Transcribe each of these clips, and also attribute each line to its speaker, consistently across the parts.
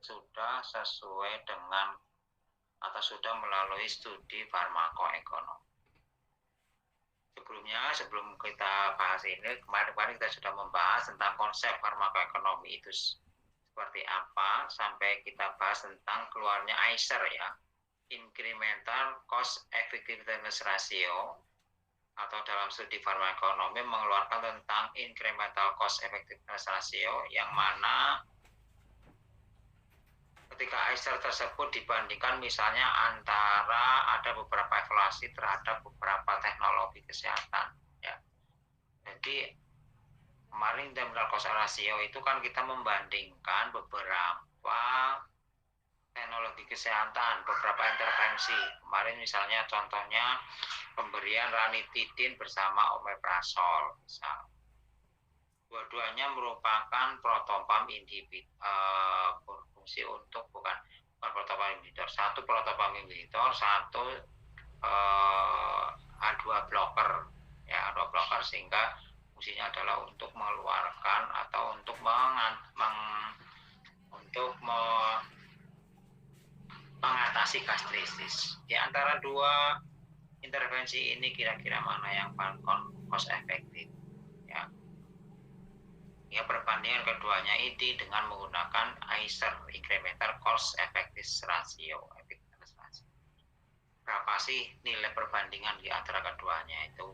Speaker 1: sudah sesuai dengan atau sudah melalui studi farmakoekonomi. Sebelum kita bahas ini, kemarin kita sudah membahas tentang konsep farmakoekonomi itu seperti apa, sampai kita bahas tentang keluarnya ICER ya, Incremental Cost Effectiveness Ratio, atau dalam studi farmakoekonomi mengeluarkan tentang Incremental Cost Effectiveness Ratio, yang mana ketika ICER tersebut dibandingkan misalnya antara ada beberapa evaluasi terhadap beberapa teknologi kesehatan ya. Jadi kemarin Incremental Cost Ratio itu kan kita membandingkan beberapa teknologi kesehatan, beberapa intervensi. Kemarin misalnya contohnya pemberian ranitidin bersama omeprazol misal. Dua-duanya merupakan protopam inhibitor, berfungsi untuk bukan protopam inhibitor, satu protopam inhibitor, satu A2 blocker ya, A2 blocker, sehingga fungsinya adalah untuk mengeluarkan atau untuk mengatasi gastritis. Di antara dua intervensi ini kira-kira mana yang paling cost efektif ya? Ya, perbandingan keduanya ini dengan menggunakan ICER, Incremental Cost Effectiveness Ratio. Berapa sih nilai perbandingan di antara keduanya itu?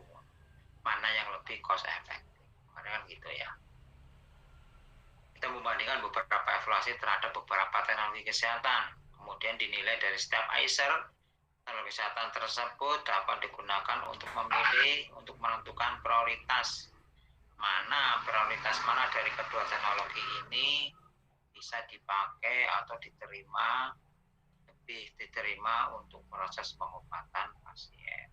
Speaker 1: Mana yang lebih cost efektif? Kan gitu ya. Kita membandingkan beberapa evaluasi terhadap beberapa teknologi kesehatan. Kemudian dinilai dari setiap ICER, teknologi kesehatan tersebut dapat digunakan untuk memilih, untuk menentukan prioritas prioritas mana dari kedua teknologi ini bisa dipakai atau lebih diterima untuk proses pengobatan pasien,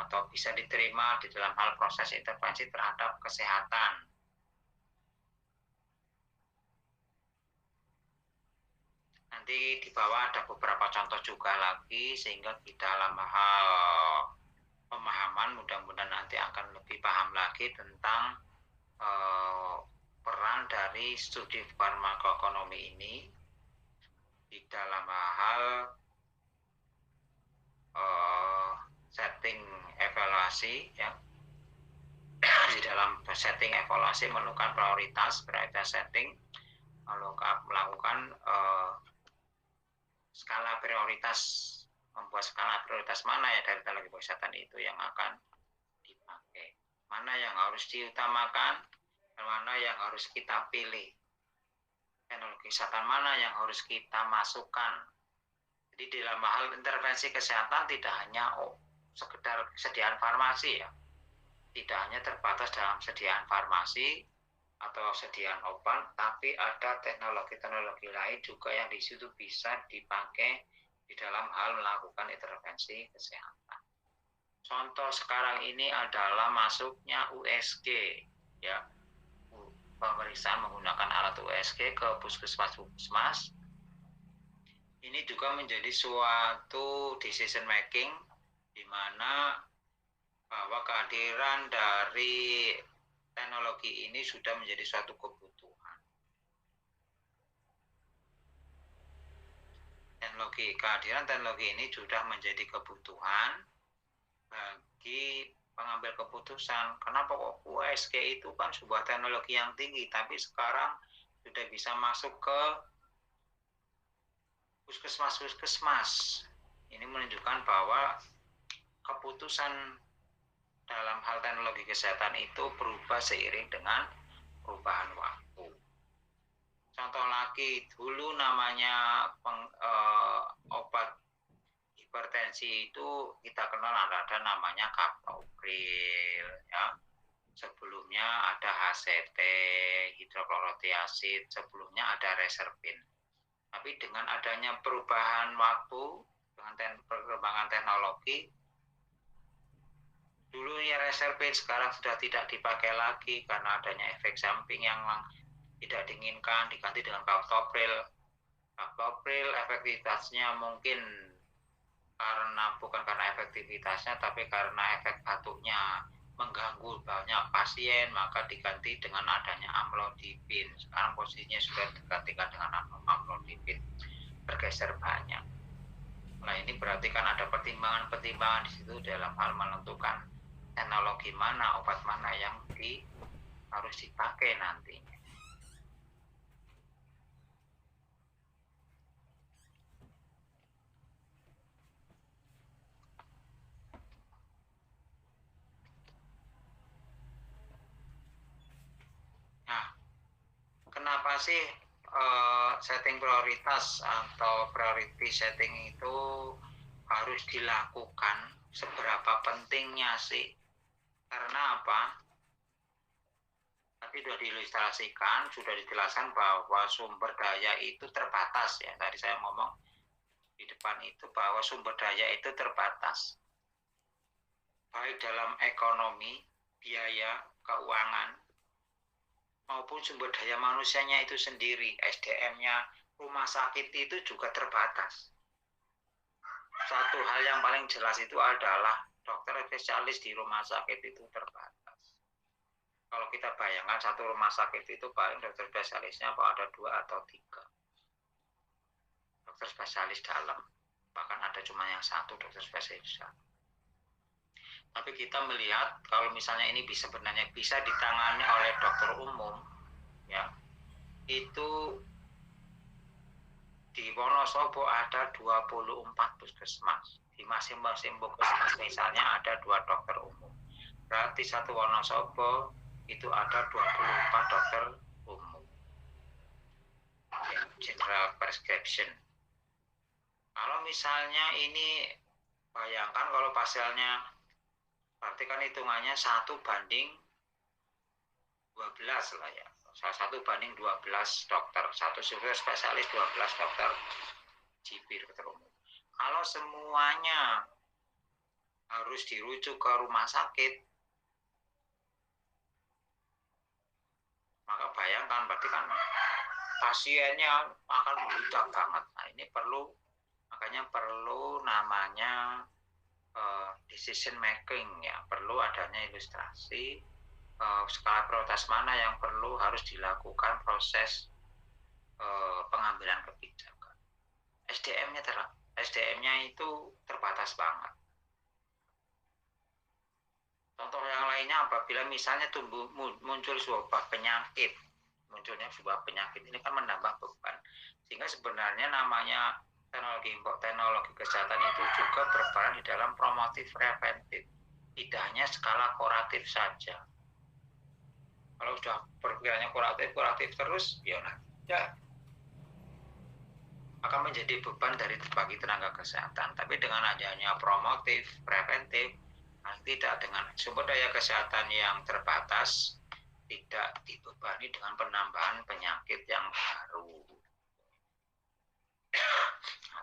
Speaker 1: atau bisa diterima di dalam hal proses intervensi terhadap kesehatan. Nanti di bawah ada beberapa contoh juga lagi, sehingga di dalam hal pemahaman mudah-mudahan nanti akan lebih paham lagi tentang peran dari studi farmakoekonomi ini di dalam hal setting evaluasi ya. Di dalam setting evaluasi menentukan prioritas setting, melakukan skala prioritas, membuat skala prioritas mana ya dari teknologi kesehatan itu yang akan dipakai, mana yang harus diutamakan dan mana yang harus kita pilih, teknologi kesehatan mana yang harus kita masukkan. Jadi dalam hal intervensi kesehatan tidak hanya sekedar sediaan farmasi ya, tidak hanya terbatas dalam sediaan farmasi atau sediaan obat, tapi ada teknologi-teknologi lain juga yang di situ bisa dipakai di dalam hal melakukan intervensi kesehatan. Contoh sekarang ini adalah masuknya USG ya, pemeriksaan menggunakan alat USG ke puskesmas. Ini juga menjadi suatu decision making di mana bahwa kehadiran dari teknologi ini sudah menjadi suatu kebutuhan. Kehadiran teknologi ini sudah menjadi kebutuhan bagi pengambil keputusan. Kenapa kok USG itu kan sebuah teknologi yang tinggi, tapi sekarang sudah bisa masuk ke puskesmas. Ini menunjukkan bahwa keputusan dalam hal teknologi kesehatan itu berubah seiring dengan perubahan waktu. Contoh lagi, dulu namanya obat hipertensi itu kita kenal ada namanya captopril ya. Sebelumnya ada HCT, hidroklorotiazid, sebelumnya ada reserpin. Tapi dengan adanya perubahan waktu, dengan perkembangan teknologi, dulu ya reserpin sekarang sudah tidak dipakai lagi karena adanya efek samping yang tidak diinginkan, diganti dengan captopril. Captopril efektivitasnya mungkin bukan karena efektivitasnya, tapi karena efek batuknya mengganggu banyak pasien, maka diganti dengan adanya amlodipin. Sekarang posisinya sudah digantikan dengan amlodipin. bergeser banyak. Nah ini berarti kan ada pertimbangan-pertimbangan di situ dalam hal menentukan teknologi mana, obat mana yang harus dipakai nantinya. Nah, kenapa sih setting prioritas atau priority setting itu harus dilakukan? Seberapa pentingnya sih? Karena apa? Tadi sudah diilustrasikan, sudah dijelaskan bahwa sumber daya itu terbatas ya. Tadi saya ngomong di depan itu bahwa sumber daya itu terbatas. Baik dalam ekonomi, biaya, keuangan, maupun sumber daya manusianya itu sendiri, SDM-nya, rumah sakit itu juga terbatas. Satu hal yang paling jelas itu adalah dokter spesialis di rumah sakit itu terbatas. Kalau kita bayangkan satu rumah sakit itu paling dokter spesialisnya ada 2 atau 3. Dokter spesialis dalam, bahkan ada cuma yang 1 dokter spesialis dalam. Tapi kita melihat kalau misalnya ini sebenarnya bisa ditangani oleh dokter umum, ya, itu di Wonosobo ada 24 puskesmas. Di masing-masing puskesmas misalnya ada 2 dokter umum. Berarti satu Wonosobo itu ada 24 dokter umum. General prescription. Kalau misalnya ini, bayangkan kalau pasalnya, berarti kan hitungannya 1:12 lah ya. 1:12 dokter. Satu spesialis 12 dokter GP, dokter umum. Kalau semuanya harus dirujuk ke rumah sakit, maka bayangkan berarti kan pasiennya akan meludak banget. Nah ini makanya perlu namanya decision making ya, perlu adanya ilustrasi skala prioritas mana yang harus dilakukan proses pengambilan kebijakan. SDM-nya itu terbatas banget. Contoh yang lainnya apabila misalnya muncul sebuah penyakit, munculnya sebuah penyakit ini kan menambah beban. Sehingga sebenarnya namanya teknologi kesehatan itu juga berperan di dalam promotif preventif. Tidak hanya skala kuratif saja. Kalau sudah berpikirannya kuratif terus, ya akan menjadi beban bagi tenaga kesehatan. Tapi dengan adanya promotif, preventif, tidak dengan sumber daya kesehatan yang terbatas, tidak dibebani dengan penambahan penyakit yang baru.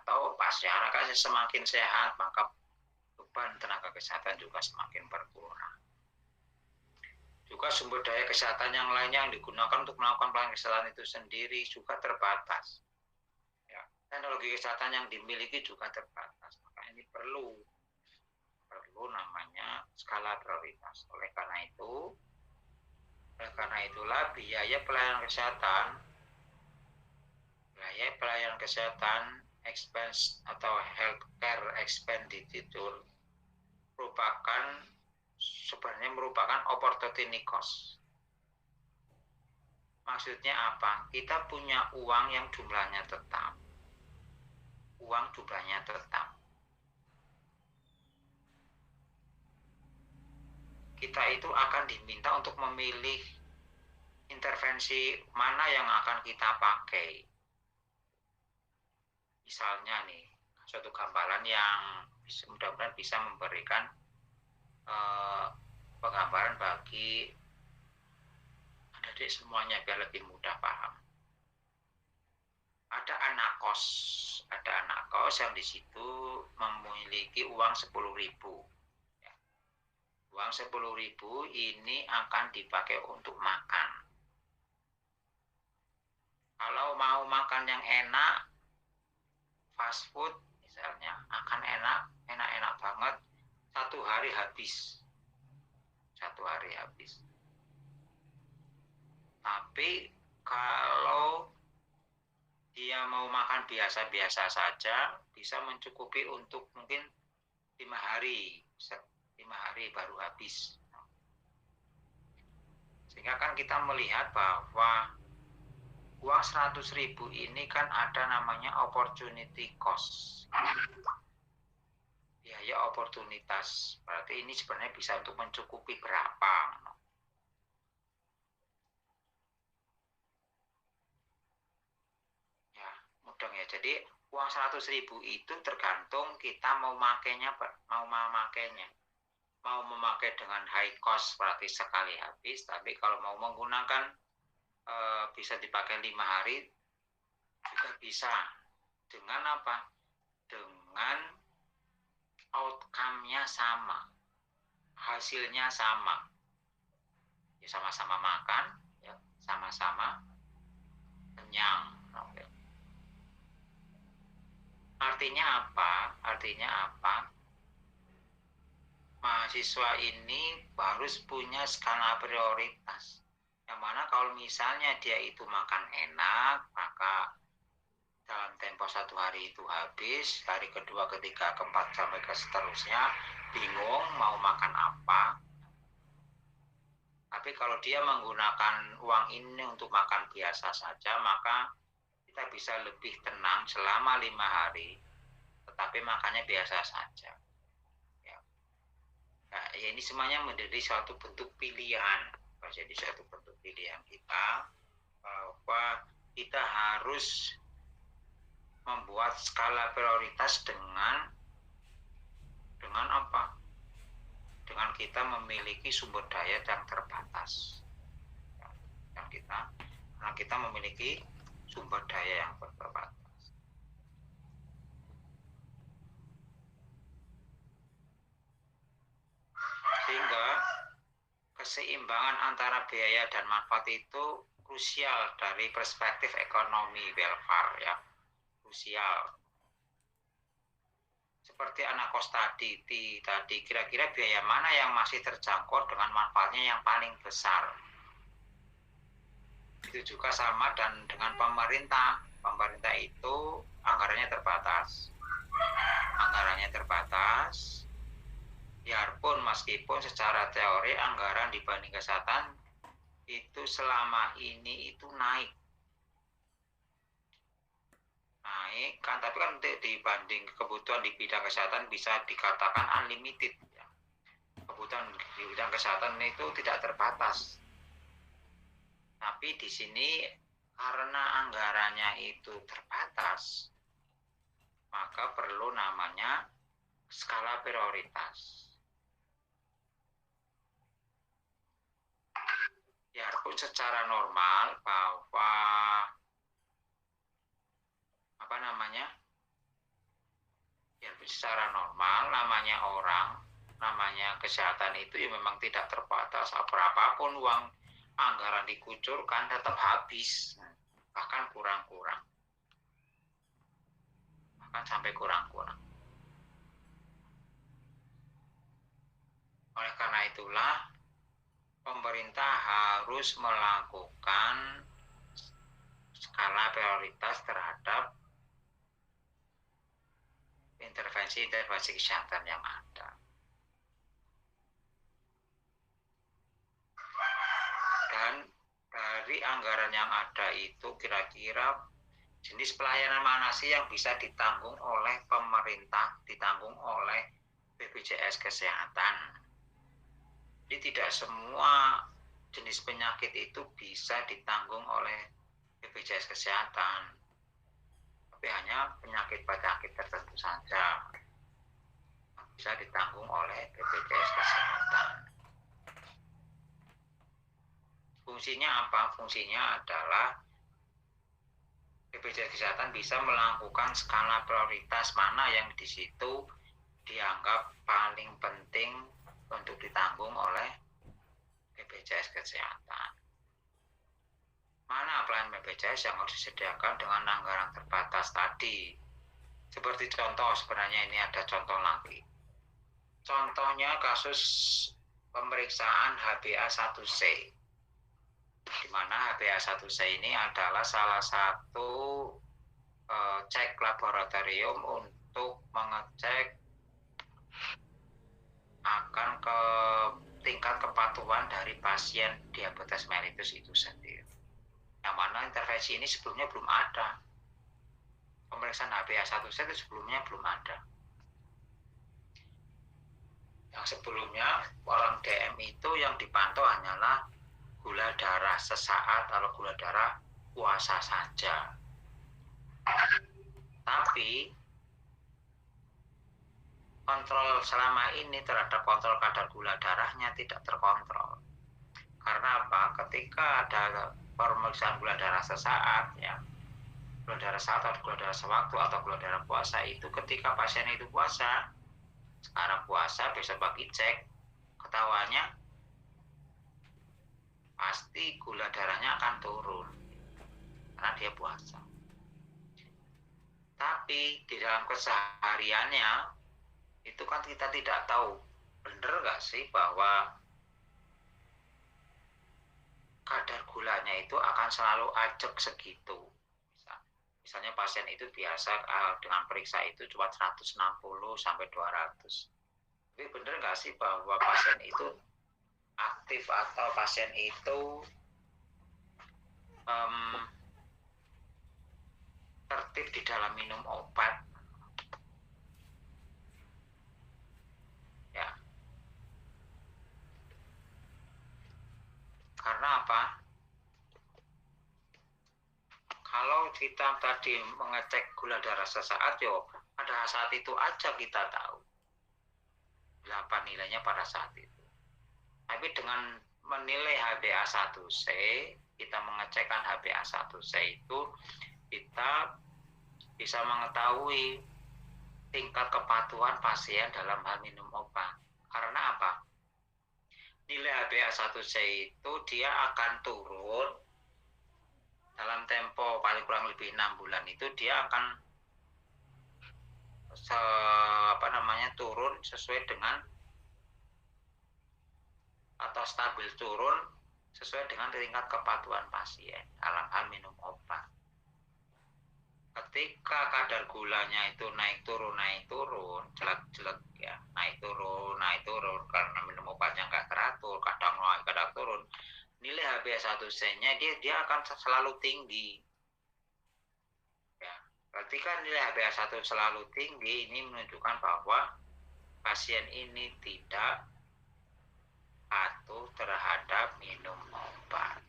Speaker 1: Atau masyarakatnya semakin sehat, maka beban tenaga kesehatan juga semakin berkurang. Juga sumber daya kesehatan yang lainnya yang digunakan untuk melakukan pelayanan kesehatan itu sendiri juga terbatas. Ya, teknologi kesehatan yang dimiliki juga terbatas. Maka ini perlu namanya skala prioritas. Oleh karena itulah biaya pelayanan kesehatan expense atau healthcare expenditure merupakan opportunity cost. Maksudnya apa? Kita punya uang yang jumlahnya tetap. Kita itu akan diminta untuk memilih intervensi mana yang akan kita pakai. Misalnya nih, suatu gambaran yang mudah-mudahan bisa memberikan penggambaran bagi adik-adik semuanya biar lebih mudah paham. Ada anak kos yang di situ memiliki uang 10.000. Uang 10.000 ini akan dipakai untuk makan. Kalau mau makan yang enak, fast food misalnya, akan enak banget. 1 hari habis. Tapi kalau dia mau makan biasa-biasa saja, bisa mencukupi untuk mungkin 5 hari, 5 hari baru habis. Sehingga kan kita melihat bahwa uang 100.000 ini kan ada namanya opportunity cost. Biaya oportunitas. Berarti ini sebenarnya bisa untuk mencukupi berapa. Ya, mudeng ya. Jadi uang 100.000 itu tergantung kita mau makainya, mau memakainya. Mau memakai dengan high cost berarti sekali habis, tapi kalau mau menggunakan bisa dipakai 5 hari juga bisa. Dengan apa? Dengan outcome-nya sama, hasilnya sama, ya sama-sama makan, ya sama-sama kenyang. Artinya apa? Mahasiswa ini harus punya skala prioritas. Yang mana kalau misalnya dia itu makan enak, maka dalam tempo 1 hari itu habis, hari kedua, ketiga, keempat, sampai ke seterusnya, bingung mau makan apa. Tapi kalau dia menggunakan uang ini untuk makan biasa saja, maka kita bisa lebih tenang selama 5 hari, tetapi makannya biasa saja. Ya. Nah, ini semuanya menjadi suatu bentuk pilihan. Jadi suatu bentuk pilihan kita, bahwa kita harus membuat skala prioritas dengan apa? Dengan kita memiliki sumber daya yang terbatas. Karena kita memiliki sumber daya yang terbatas. Sehingga keseimbangan antara biaya dan manfaat itu krusial dari perspektif ekonomi welfare, ya. Krusial. Seperti anak kos tadi, kira-kira biaya mana yang masih terjangkau dengan manfaatnya yang paling besar. Itu juga sama dan dengan pemerintah. Pemerintah itu anggarannya terbatas. Biarpun meskipun secara teori anggaran dibanding kesehatan itu selama ini itu naik kan, tapi kan dibanding kebutuhan di bidang kesehatan bisa dikatakan unlimited, ya. Kebutuhan di bidang kesehatan itu tidak terbatas, tapi di sini karena anggarannya itu terbatas, maka perlu namanya skala prioritas. Biarpun secara normal bahwa secara normal namanya kesehatan itu ya memang tidak terbatas. Berapapun uang anggaran dikucurkan tetap habis, bahkan kurang-kurang, bahkan sampai kurang-kurang. Oleh karena itulah pemerintah harus melakukan skala prioritas terhadap intervensi kesehatan yang ada. Dan dari anggaran yang ada itu kira-kira jenis pelayanan mana sih yang bisa ditanggung oleh pemerintah, ditanggung oleh BPJS Kesehatan. Jadi tidak semua jenis penyakit itu bisa ditanggung oleh BPJS Kesehatan, tapi hanya penyakit-penyakit tertentu saja bisa ditanggung oleh BPJS Kesehatan. Fungsinya apa? Fungsinya adalah BPJS Kesehatan bisa melakukan skala prioritas mana yang di situ dianggap paling penting untuk ditanggung oleh BPJS Kesehatan. Mana pelayanan BPJS yang harus disediakan dengan anggaran terbatas tadi. Seperti contoh, sebenarnya ini ada contoh lagi. Contohnya kasus pemeriksaan HbA1c, di mana HbA1c ini adalah salah satu cek laboratorium untuk mengecek akan ke tingkat kepatuhan dari pasien diabetes mellitus itu sendiri. Yang mana intervensi ini sebelumnya belum ada. Pemeriksaan HbA1c itu sebelumnya belum ada. Yang sebelumnya orang DM itu yang dipantau hanyalah gula darah sesaat atau gula darah puasa saja. Tapi kontrol selama ini terhadap kontrol kadar gula darahnya tidak terkontrol. Karena apa? Ketika ada pemeriksaan gula darah sesaat, ya, gula darah saat atau gula darah sewaktu atau gula darah puasa itu ketika pasien itu puasa, sekarang puasa besok pagi cek, ketahuannya pasti gula darahnya akan turun karena dia puasa. Tapi di dalam kesehariannya itu kan kita tidak tahu benar nggak sih bahwa kadar gulanya itu akan selalu ajak segitu. Misalnya pasien itu biasa dengan periksa itu cuma 160 sampai 200. Tapi benar nggak sih bahwa pasien itu aktif atau pasien itu tertib di dalam minum obat? Ya. Karena apa? Kalau kita tadi mengecek gula darah sesaat, pada saat itu aja kita tahu berapa nilainya pada saat itu. Tapi dengan menilai HbA1c, kita mengecekkan HbA1c itu, kita bisa mengetahui tingkat kepatuhan pasien dalam hal minum obat. Karena apa? Nilai HbA1c itu dia akan turun dalam tempo paling kurang lebih 6 bulan itu dia akan turun sesuai dengan atau stabil turun sesuai dengan tingkat kepatuhan pasien dalam hal minum obat. Ketika kadar gulanya itu naik turun, jelek-jelek ya, naik turun karena minum obatnya nggak teratur, kadang naik, kadang turun, nilai HbA1c-nya dia akan selalu tinggi. Ya, ketika nilai HbA1 selalu tinggi, ini menunjukkan bahwa pasien ini tidak patuh terhadap minum obat.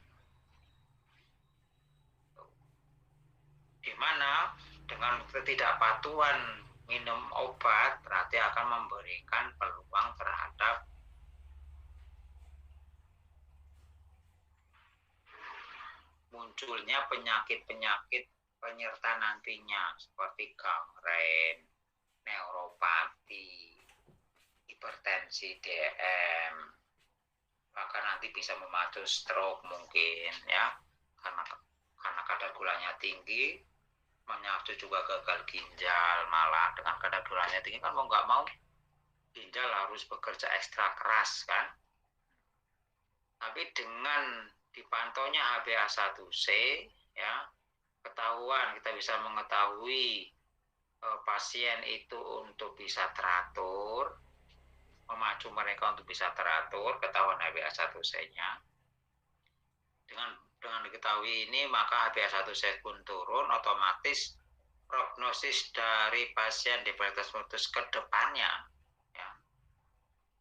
Speaker 1: Di mana dengan ketidakpatuhan minum obat berarti akan memberikan peluang terhadap munculnya penyakit-penyakit penyerta nantinya seperti gangren, neuropati, hipertensi DM, bahkan nanti bisa memacu stroke mungkin ya, karena kadar gulanya tinggi, memacu juga gagal ginjal. Malah dengan kadar gulanya tinggi kan mau nggak mau ginjal harus bekerja ekstra keras kan. Tapi dengan dipantaunya HbA1c ya, kita bisa mengetahui pasien itu untuk bisa teratur, memacu mereka untuk bisa teratur, ketahuan HbA1c-nya. Dengan diketahui ini, maka HbA1c pun turun, otomatis prognosis dari pasien diabetes mellitus ke depannya, ya,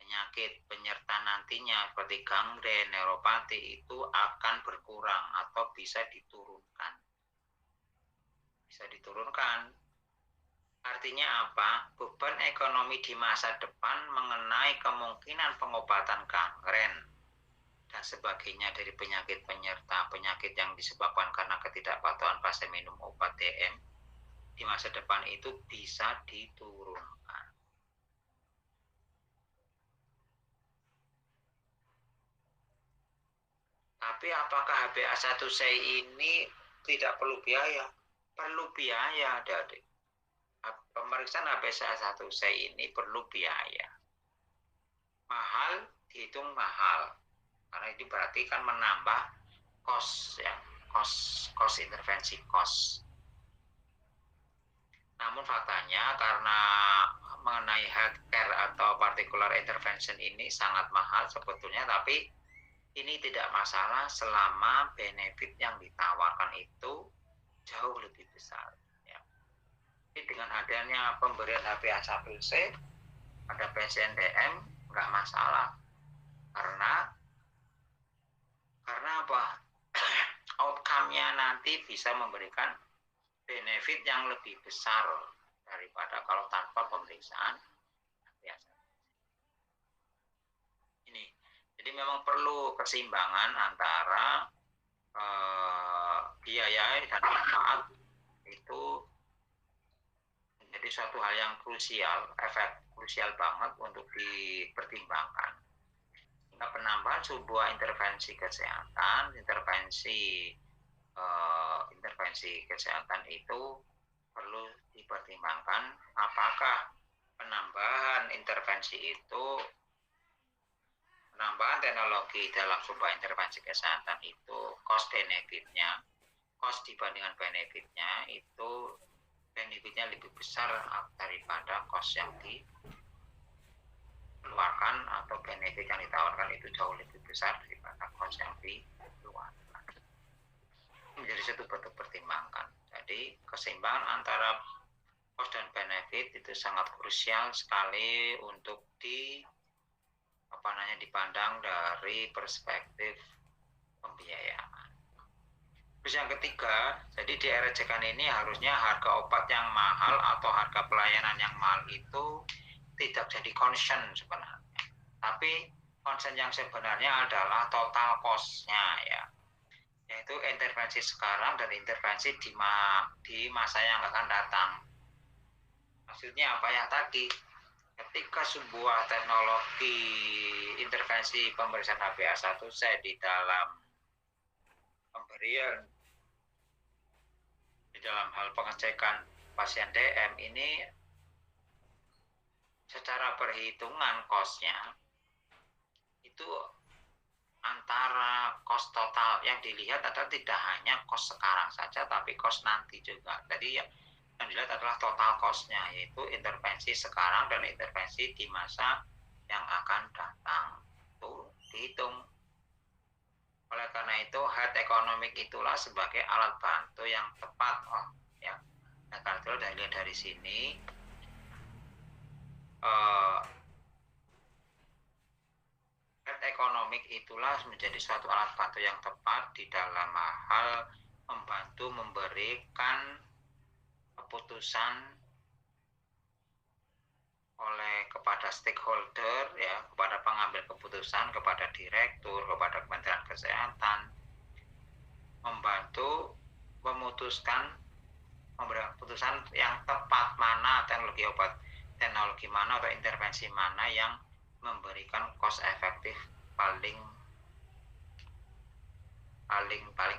Speaker 1: penyakit penyerta nantinya seperti gangren, neuropati itu akan berkurang atau bisa diturunkan. Artinya apa? Beban ekonomi di masa depan mengenai kemungkinan pengobatan gangren dan sebagainya dari penyakit penyerta, penyakit yang disebabkan karena ketidakpatuhan pasien minum obat DM di masa depan itu bisa diturunkan. Tapi apakah HbA1c ini tidak perlu biaya? Perlu biaya, Adik. Pemeriksaan HbA1c ini perlu biaya. Mahal, dihitung mahal. Karena itu berarti kan menambah cost ya, cost intervensi cost. Namun faktanya karena mengenai healthcare atau particular intervention ini sangat mahal sebetulnya, tapi ini tidak masalah selama benefit yang ditawarkan itu jauh lebih besar. Ya. Jadi dengan adanya pemberian HbA1c pada pasien DM nggak masalah, karena apa? Outcome-nya nanti bisa memberikan benefit yang lebih besar daripada kalau tanpa pemeriksaan biasa. Ini, jadi memang perlu keseimbangan antara biaya dan manfaat, itu menjadi suatu hal yang krusial, efek krusial banget untuk dipertimbangkan. Sehingga penambahan sebuah intervensi kesehatan, intervensi kesehatan itu perlu dipertimbangkan apakah penambahan intervensi itu, penambahan teknologi dalam sebuah intervensi kesehatan itu cost benefitnya, cost dibandingkan benefitnya itu benefitnya lebih besar daripada cost yang dikeluarkan, atau benefit yang ditawarkan itu jauh lebih besar daripada cost yang dikeluarkan. Menjadi satu bentuk pertimbangan. Jadi keseimbangan antara cost dan benefit itu sangat krusial sekali untuk dipandang dari perspektif pembiayaan. Terus yang ketiga, jadi di RJK ini harusnya harga obat yang mahal atau harga pelayanan yang mahal itu tidak jadi concern sebenarnya. Tapi concern yang sebenarnya adalah total cost-nya, ya. Yaitu intervensi sekarang dan intervensi di masa yang akan datang. Maksudnya apa ya tadi? Ketika sebuah teknologi intervensi pemeriksaan HbA1c di dalam pemberian, di dalam hal pengecekan pasien DM ini secara perhitungan cost-nya itu antara cost total yang dilihat adalah tidak hanya cost sekarang saja, tapi cost nanti juga. Jadi yang dilihat adalah total cost-nya, yaitu intervensi sekarang dan intervensi di masa yang akan datang. Itu dihitung. Oleh karena itu, health economic itulah sebagai alat bantu yang tepat. Nah, kalau dari sini, health economic itulah menjadi suatu alat bantu yang tepat di dalam hal membantu memberikan keputusan kepada stakeholder, ya, kepada pengambil keputusan, kepada direktur, kepada Kementerian Kesehatan, membantu memutuskan, memberikan keputusan yang tepat mana teknologi obat, teknologi mana atau intervensi mana yang memberikan cost efektif paling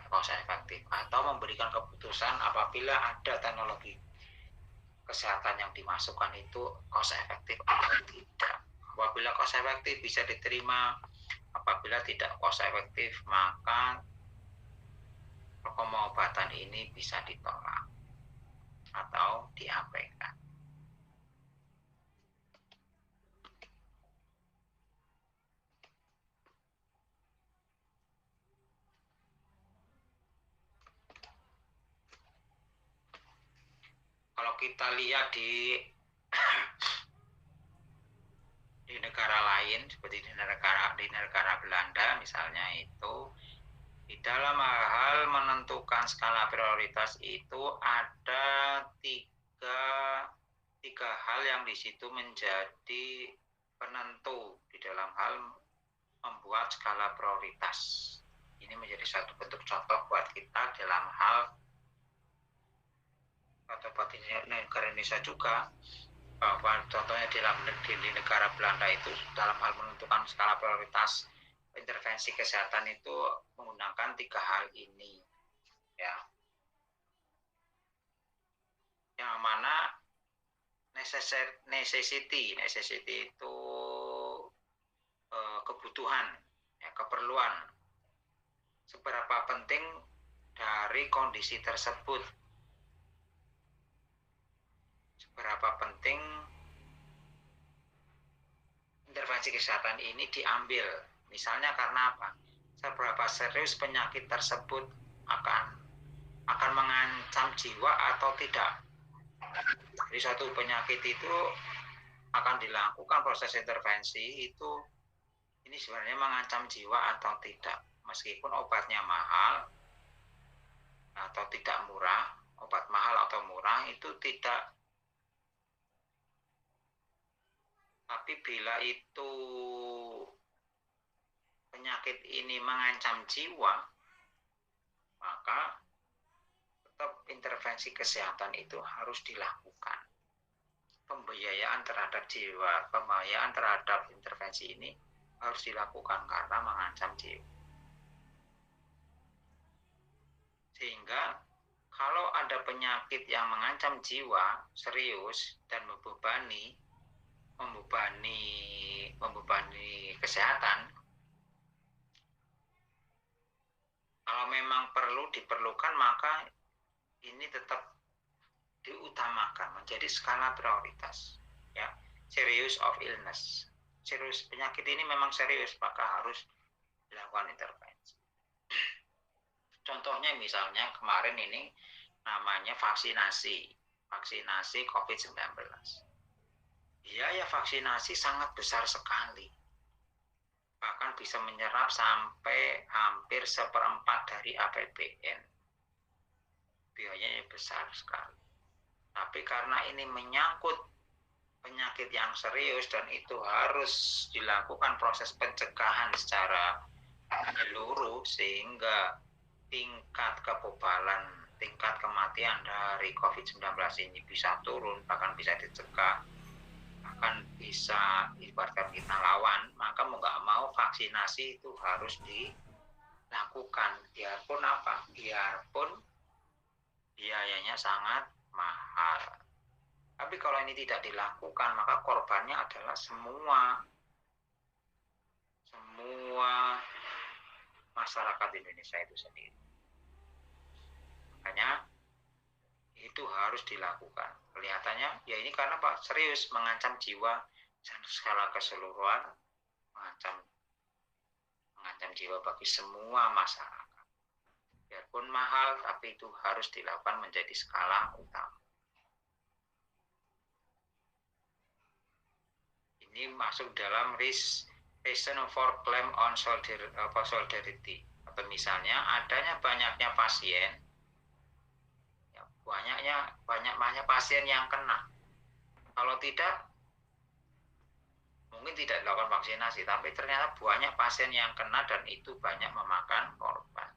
Speaker 1: cost efektif, atau memberikan keputusan apabila ada teknologi kesehatan yang dimasukkan itu cost efektif atau tidak. Apabila cost efektif bisa diterima, apabila tidak cost efektif maka pengobatan ini bisa ditolak atau diabaikan. Kalau kita lihat di negara lain, seperti di negara Belanda misalnya, itu di dalam hal menentukan skala prioritas itu ada tiga hal yang di situ menjadi penentu di dalam hal membuat skala prioritas. Ini menjadi satu bentuk contoh buat kita dalam hal atau buat negara Indonesia juga, bahwa contohnya di negara Belanda itu dalam hal menentukan skala prioritas intervensi kesehatan itu menggunakan tiga hal ini, ya, yang mana necessity itu kebutuhan, ya, keperluan, seberapa penting dari kondisi tersebut. penting intervensi kesehatan ini diambil. Misalnya karena apa? Seberapa serius penyakit tersebut akan mengancam jiwa atau tidak. Jadi suatu penyakit itu akan dilakukan proses intervensi itu, ini sebenarnya mengancam jiwa atau tidak. Meskipun obatnya mahal atau tidak murah, obat mahal atau murah itu tidak. Tapi bila itu penyakit ini mengancam jiwa, maka tetap intervensi kesehatan itu harus dilakukan. Pembiayaan terhadap jiwa, pembiayaan terhadap intervensi ini harus dilakukan karena mengancam jiwa. Sehingga kalau ada penyakit yang mengancam jiwa serius dan membebani kesehatan, kalau memang diperlukan, maka ini tetap diutamakan menjadi skala prioritas, ya. Serious of illness, serius penyakit ini memang serius, maka harus dilakukan intervensi. Contohnya misalnya kemarin ini namanya vaksinasi COVID-19. Biaya vaksinasi sangat besar sekali, bahkan bisa menyerap sampai hampir 1/4 dari APBN. Biayanya besar sekali. Tapi karena ini menyangkut penyakit yang serius dan itu harus dilakukan proses pencegahan secara menyeluruh, sehingga tingkat kekebalan, tingkat kematian dari COVID-19 ini bisa turun, bahkan bisa dicegah, bahkan bisa ibaratkan kita lawan, maka mau nggak mau vaksinasi itu harus dilakukan. Biarpun apa? Biarpun biayanya sangat mahal. Tapi kalau ini tidak dilakukan, maka korbannya adalah semua masyarakat Indonesia itu sendiri. Makanya itu harus dilakukan. Kelihatannya ya ini karena Pak serius mengancam jiwa skala keseluruhan, mengancam jiwa bagi semua masyarakat. Biarpun mahal, tapi itu harus dilakukan menjadi skala utama. Ini masuk dalam reason for claim on solidarity. Atau misalnya banyaknya pasien, ya, banyak pasien yang kena. Kalau tidak, mungkin tidak dilakukan vaksinasi, tapi ternyata banyak pasien yang kena dan itu banyak memakan korban.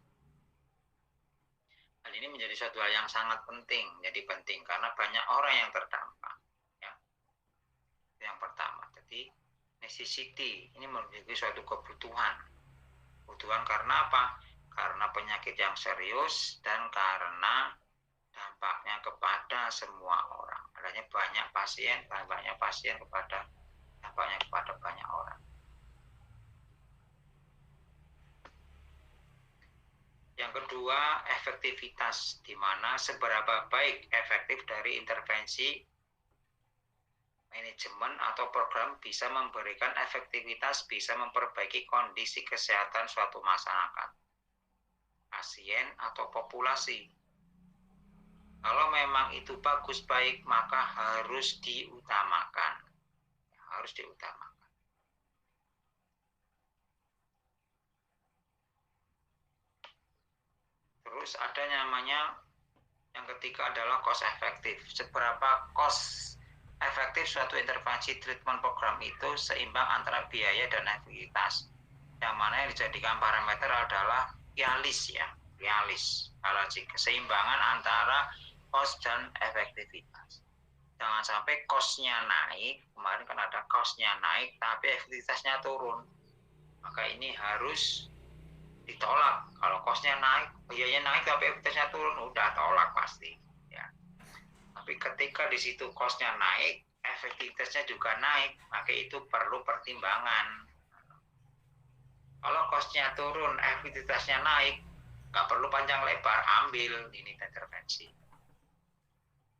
Speaker 1: Hal ini menjadi suatu hal yang sangat penting, karena banyak orang yang terdampak. Ya. Yang pertama, jadi necessity ini menjadi suatu kebutuhan. Kebutuhan karena apa? Karena penyakit yang serius dan karena dampaknya kepada semua orang. Adanya banyak pasien kepada dampaknya kepada banyak orang. Yang kedua, efektivitas, di mana seberapa baik efektif dari intervensi manajemen atau program bisa memberikan efektivitas, bisa memperbaiki kondisi kesehatan suatu masyarakat, pasien atau populasi. Kalau memang itu bagus baik, maka harus diutamakan. Terus ada namanya yang ketiga adalah cost efektif. Seberapa cost efektif suatu intervensi treatment program itu seimbang antara biaya dan efektivitas. Yang mana yang dijadikan parameter adalah QALYS, ya. QALYS, keseimbangan antara cost dan efektivitas. Jangan sampai cost-nya naik, kemarin kan ada cost-nya naik tapi efektivitasnya turun. Maka ini harus ditolak. Kalau cost-nya naik, biayanya naik tapi efektivitasnya turun, udah tolak pasti. Ya. Tapi ketika di situ cost-nya naik, efektivitasnya juga naik, maka itu perlu pertimbangan. Kalau cost-nya turun, efektivitasnya naik, nggak perlu panjang lebar, ambil ini intervensi.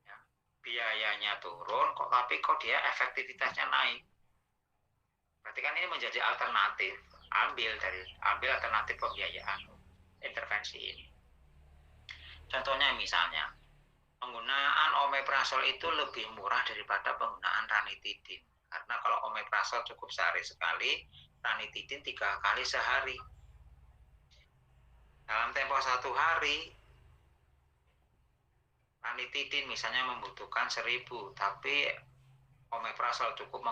Speaker 1: Ya. biayanya turun kok, tapi kok dia efektivitasnya naik. Berarti kan ini menjadi alternatif, ambil alternatif pembiayaan intervensi ini. Contohnya misalnya penggunaan omeprazol itu lebih murah daripada penggunaan ranitidin, karena kalau omeprazol cukup sehari sekali, ranitidin 3 kali sehari. Dalam tempo 1 hari ranitidin misalnya membutuhkan 1.000, tapi omeprazol cukup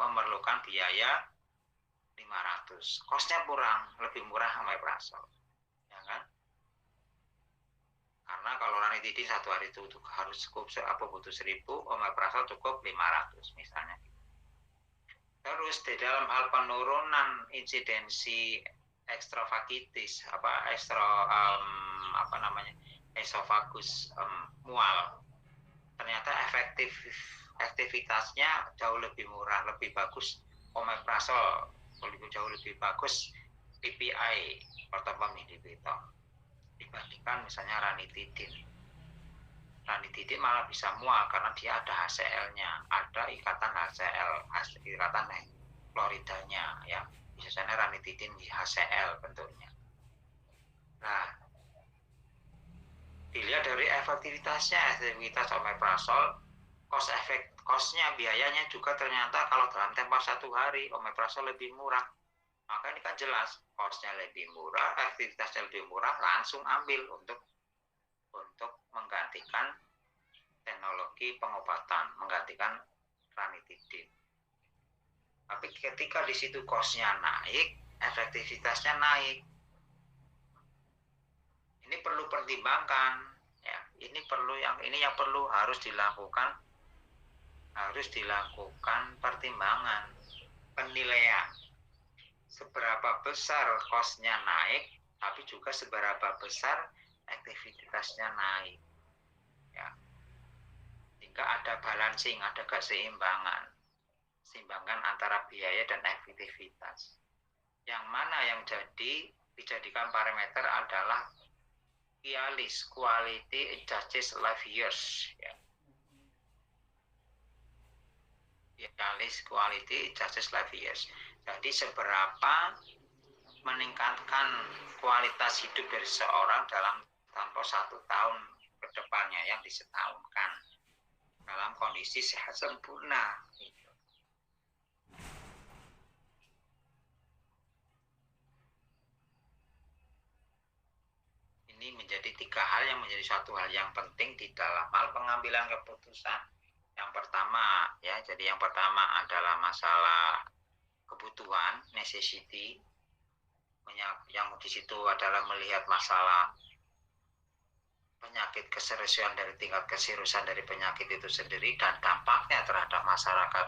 Speaker 1: memerlukan biaya 500. Kosnya kurang, lebih murah omeprazol, ya kan? Karena kalau ranitidin 1 hari itu harus cukup butuh 1.000, omeprazol cukup 500 misalnya. Terus di dalam hal penurunan insidensi extravagitis, esofagus mual, ternyata efektivitasnya jauh lebih murah, lebih bagus omeprazol, jauh lebih bagus PPI, proton inhibitor, dibandingkan misalnya ranitidin. Ranitidin malah bisa mual karena dia ada HCl-nya, ada ikatan HCl, ikatan kloridanya, ya. Biasanya ranitidin di HCl bentuknya. Nah, dilihat dari efektivitas omeprazol, kosnya, biayanya juga ternyata kalau dalam tempo 1 hari omeprazol lebih murah. Maka ini kan jelas, kosnya lebih murah, efektivitasnya lebih murah, langsung ambil untuk menggantikan teknologi pengobatan, menggantikan ranitidin. Tapi ketika di situ kosnya naik, efektivitasnya naik. Ini perlu pertimbangkan, ya. Ini yang perlu harus dilakukan pertimbangan, penilaian. Seberapa besar kosnya naik, tapi juga seberapa besar efektivitasnya naik, ya. Sehingga ada balancing, ada keseimbangan antara biaya dan efektivitas. Yang mana yang dijadikan parameter adalah QALYs, Quality Adjusted Life Years, ya. QALYs, Quality Adjusted Life Years. Jadi seberapa meningkatkan kualitas hidup dari seorang dalam tempo 1 tahun ke depannya yang disetahunkan dalam kondisi sehat sempurna. Ini menjadi 3 hal yang menjadi satu hal yang penting di dalam hal pengambilan keputusan. Yang pertama, ya, jadi yang pertama adalah masalah kebutuhan, necessity. Yang di situ adalah melihat masalah penyakit keseriusan dari tingkat keseriusan dari penyakit itu sendiri dan dampaknya terhadap masyarakat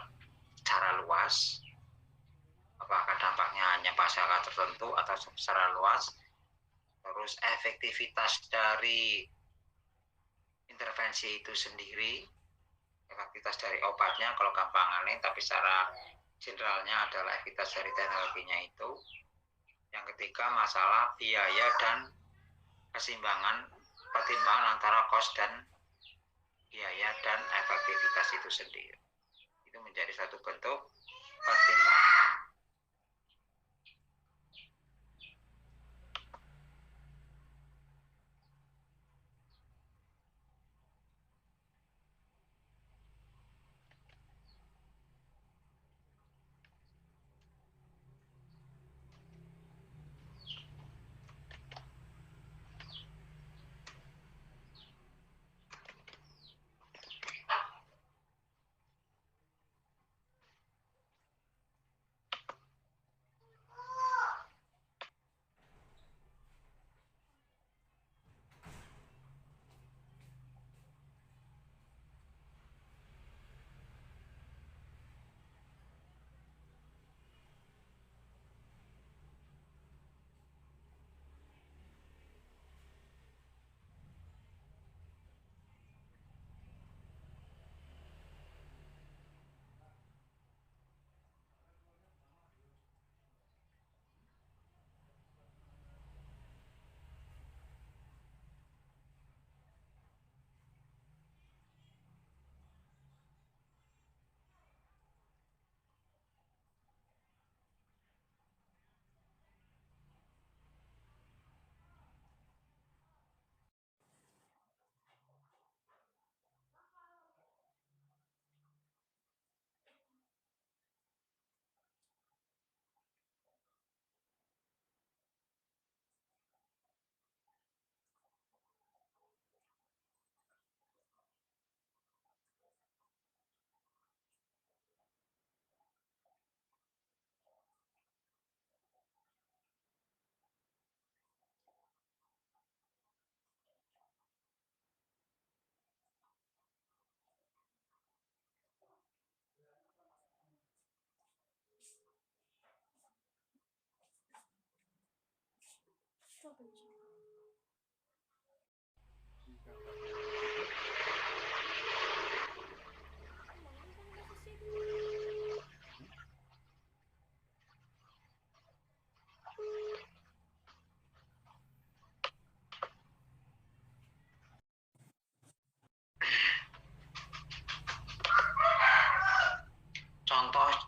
Speaker 1: secara luas. Apakah dampaknya hanya masyarakat tertentu atau secara luas? Terus efektivitas dari intervensi itu sendiri, efektivitas dari obatnya kalau gampangannya, tapi secara generalnya adalah efektivitas dari teknologinya itu. Yang ketiga masalah biaya dan pertimbangan antara kos dan biaya dan efektivitas itu sendiri. Itu menjadi satu bentuk pertimbangan.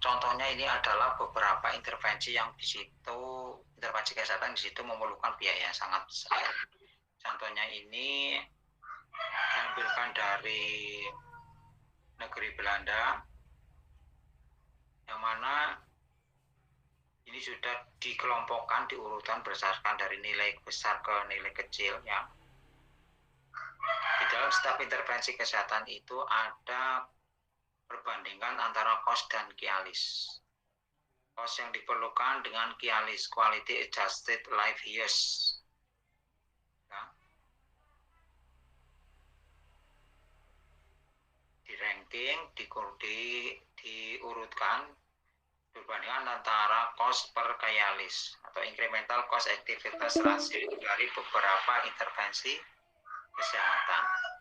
Speaker 1: Contohnya ini adalah beberapa intervensi yang di situ, intervensi kesehatan di situ memerlukan biaya sangat besar. Contohnya ini diambilkan dari negeri Belanda, yang mana ini sudah dikelompokkan, diurutkan berdasarkan dari nilai besar ke nilai kecil ya. Di dalam setiap intervensi kesehatan itu ada perbandingan antara cost dan QALYS. Cost yang diperlukan dengan QALYS, Quality Adjusted Life Years. Ya. Di ranking, diurutkan perbandingan antara cost per QALYS atau incremental cost activities ratio dari beberapa intervensi kesehatan.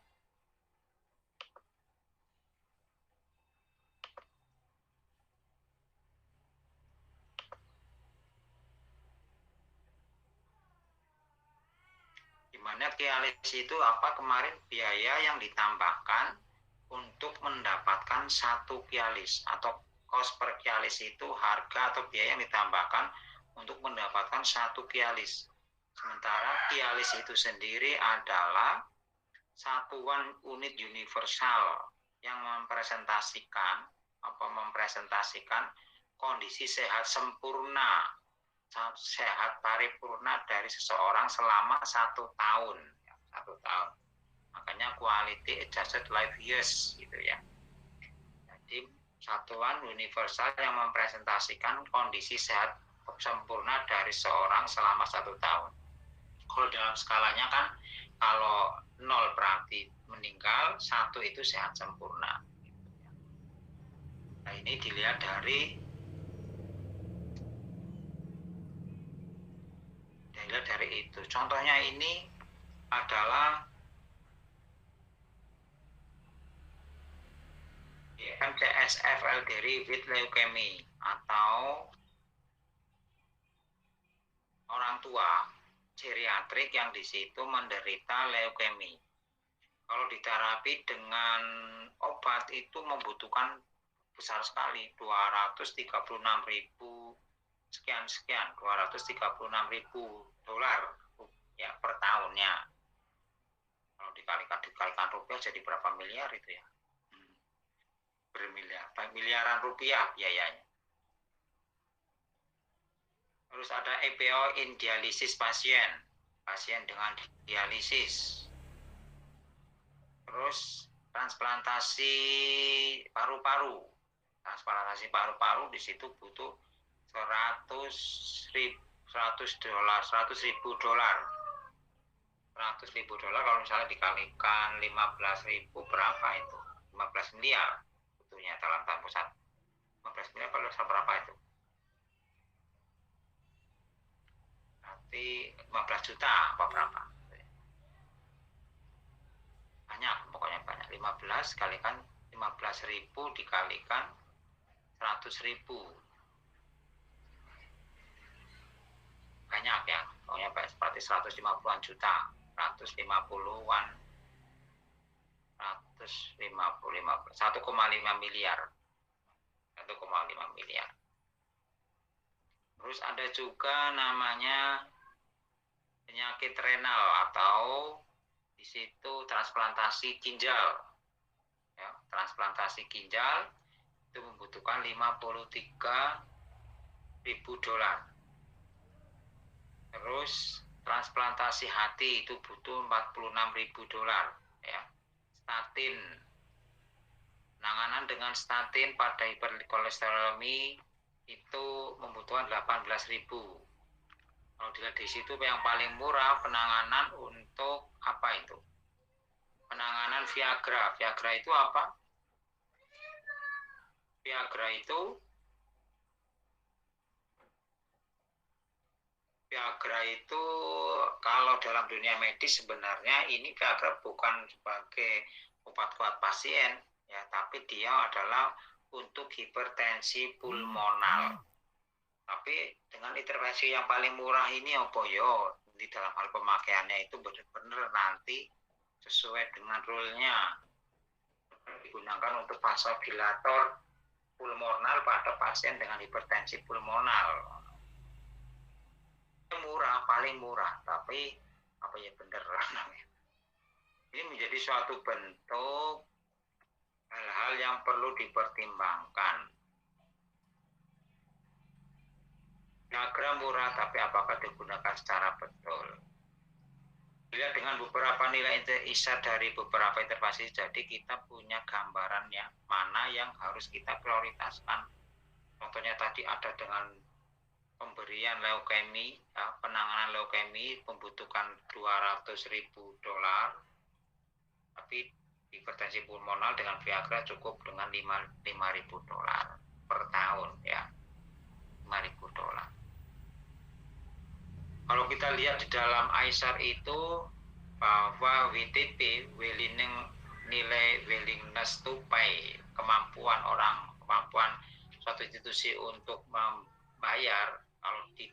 Speaker 1: Dimana QALYS itu apa kemarin biaya yang ditambahkan untuk mendapatkan satu QALYS atau cost per QALYS itu harga atau biaya yang ditambahkan untuk mendapatkan satu QALYS. Sementara QALYS itu sendiri adalah satuan unit universal yang mempresentasikan kondisi sehat sempurna, sehat paripurna dari seseorang selama 1 tahun. Makanya quality adjusted life years gitu ya. Jadi satuan universal yang mempresentasikan kondisi sehat sempurna dari seorang selama 1 tahun. Kalau dalam skalanya kan, kalau 0 berarti meninggal, 1 itu sehat sempurna. Nah ini dilihat dari itu. Contohnya ini adalah MTSF elderly with leukemia atau orang tua geriatrik yang di situ menderita leukemia. Kalau diterapi dengan obat itu membutuhkan besar sekali, 236.000 sekian, 236.000 dolar ya per tahunnya. Kalau dikalikan rupiah jadi berapa miliar itu ya? Miliaran rupiah biayanya. Terus ada EPO in dialisis pasien dengan dialisis. Terus transplantasi paru-paru di situ butuh 100.000 dolar. 100.000 dolar kalau misalnya dikalikan 15.000 berapa itu? 15 miliar butuhnya dalam tahun pusat. 15 miliar kalau berapa itu? Berarti 15 juta apa berapa? Banyak, pokoknya banyak. 15 kalikan 15.000 dikalikan 100.000. Banyak ya, pokoknya seperti 150-an juta, 150-an, 1,5 miliar. 1,5 miliar. Terus ada juga namanya penyakit renal atau di situ transplantasi ginjal. Ya, transplantasi ginjal itu membutuhkan 53.000 dolar. Terus transplantasi hati itu butuh 46.000 dolar ya. Statin, penanganan dengan statin pada hiperkolesterolemi itu membutuhkan 18.000. Kalau dilihat di situ yang paling murah penanganan untuk apa itu? Penanganan Viagra. Viagra itu apa? Viagra Viagra itu kalau dalam dunia medis sebenarnya ini Viagra bukan sebagai obat kuat pasien ya, tapi dia adalah untuk hipertensi pulmonal. Tapi dengan intervensi yang paling murah ini apa yo, di dalam hal pemakaiannya itu benar-benar nanti sesuai dengan rule-nya digunakan untuk vasodilator pulmonal pada pasien dengan hipertensi pulmonal. Murah, paling murah, tapi apa ya bener namanya. Ini menjadi suatu bentuk hal-hal yang perlu dipertimbangkan. Viagra murah, tapi apakah digunakan secara betul? Dilihat dengan beberapa nilai ISAR dari beberapa intervensi, jadi kita punya gambarannya mana yang harus kita prioritaskan. Contohnya tadi ada dengan pemberian leukemi, ya, penanganan leukemi membutuhkan $200.000, tapi hipertensi pulmonal dengan Viagra cukup dengan $5.000 per tahun, ya, $5.000. Kalau kita lihat di dalam ISAR itu bahwa WTP, willingness to pay, kemampuan suatu institusi untuk membayar, kalau di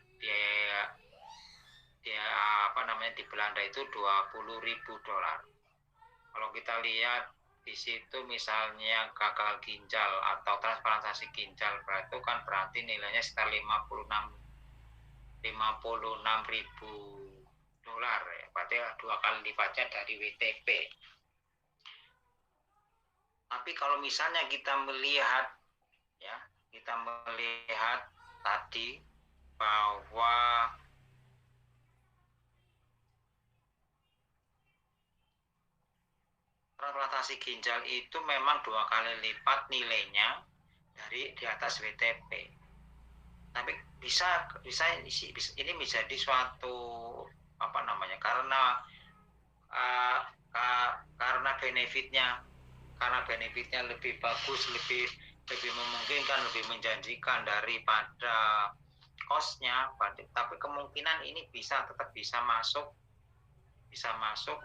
Speaker 1: Belanda itu $20.000. Kalau kita lihat di situ misalnya gagal ginjal atau transplantasi ginjal, itu kan berarti nilainya sekitar $56.000 ya, berarti 2 kali lipatnya dari WTP. Tapi kalau misalnya kita melihat tadi bahwa transplantasi ginjal itu memang 2 kali lipat nilainya dari di atas WTP. Tapi bisa ini menjadi suatu karena benefitnya lebih bagus, lebih memungkinkan, lebih menjanjikan daripada cost-nya, tapi kemungkinan ini tetap bisa masuk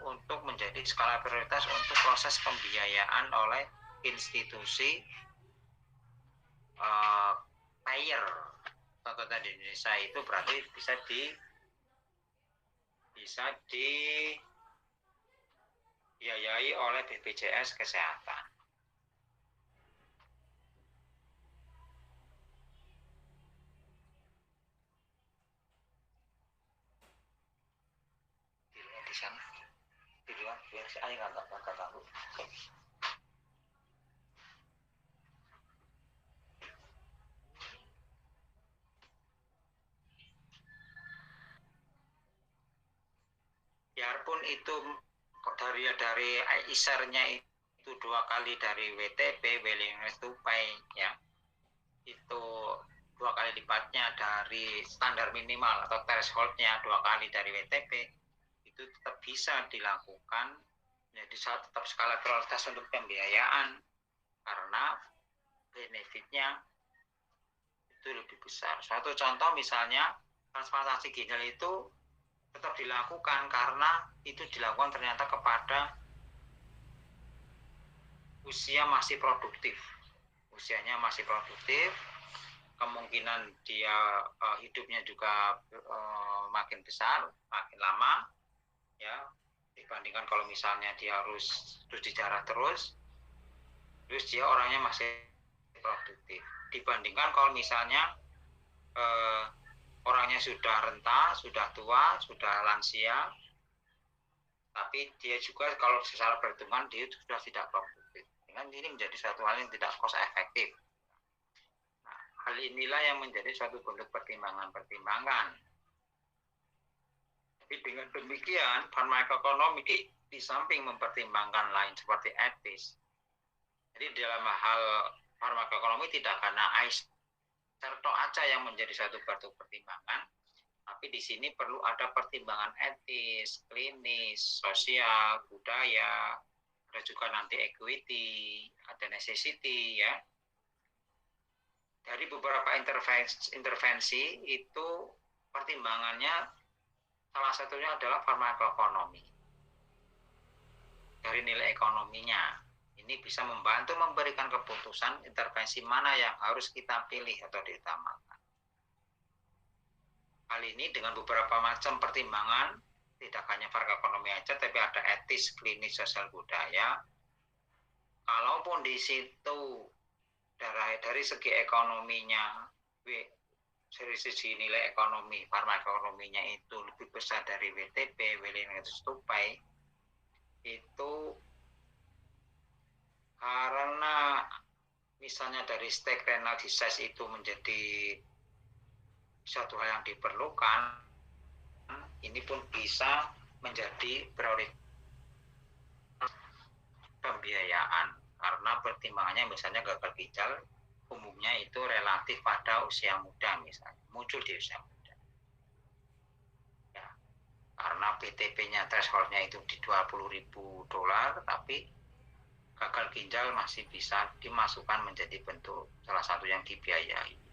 Speaker 1: untuk menjadi skala prioritas untuk proses pembiayaan oleh institusi payer. Contohnya di Indonesia itu berarti bisa dibiayai oleh BPJS Kesehatan. Di sana, di luar, biar saya nggak ganggu. Biarpun itu dari ISAR-nya itu 2 kali dari WTP, willingness to pay, ya, itu 2 kali lipatnya dari standar minimal atau threshold-nya 2 kali dari WTP, itu tetap bisa dilakukan, jadi tetap skala prioritas untuk pembiayaan karena benefitnya itu lebih besar. Suatu contoh misalnya transplantasi ginjal itu tetap dilakukan karena itu dilakukan ternyata kepada usianya masih produktif, kemungkinan dia hidupnya juga makin besar, makin lama, ya, dibandingkan kalau misalnya dia harus dijarah terus dia orangnya masih produktif, dibandingkan kalau misalnya orangnya sudah renta, sudah tua, sudah lansia, tapi dia juga kalau secara perhitungan dia sudah tidak produktif. Dengan ini menjadi suatu hal yang tidak cost efektif. Nah, hal inilah yang menjadi suatu bentuk pertimbangan. Tapi dengan demikian, farmakoekonomi di samping mempertimbangkan lain seperti etis. Jadi dalam hal farmakoekonomi tidak karena serto aja yang menjadi suatu pertimbangan, tapi di sini perlu ada pertimbangan etis, klinis, sosial, budaya, ada juga nanti equity, ada necessity, ya. Dari beberapa intervensi itu pertimbangannya salah satunya adalah farmakoekonomi. Dari nilai ekonominya, ini bisa membantu memberikan keputusan intervensi mana yang harus kita pilih atau diutamakan. Hal ini dengan beberapa macam pertimbangan, tidak hanya farmakoekonomi aja, tapi ada etis, klinis, sosial, budaya. Kalaupun di situ dari segi ekonominya, dari segi nilai ekonomi, farmakoekonominya itu lebih besar dari WTP, willingness to pay, itu karena misalnya dari stake renal disease itu menjadi suatu hal yang diperlukan, ini pun bisa menjadi prioritas pembiayaan karena pertimbangannya misalnya gagal ginjal umumnya itu relatif pada usia muda, misalnya muncul di usia muda ya, karena BTP-nya threshold-nya itu di $20.000, tapi gagal ginjal masih bisa dimasukkan menjadi bentuk salah satu yang dibiayai.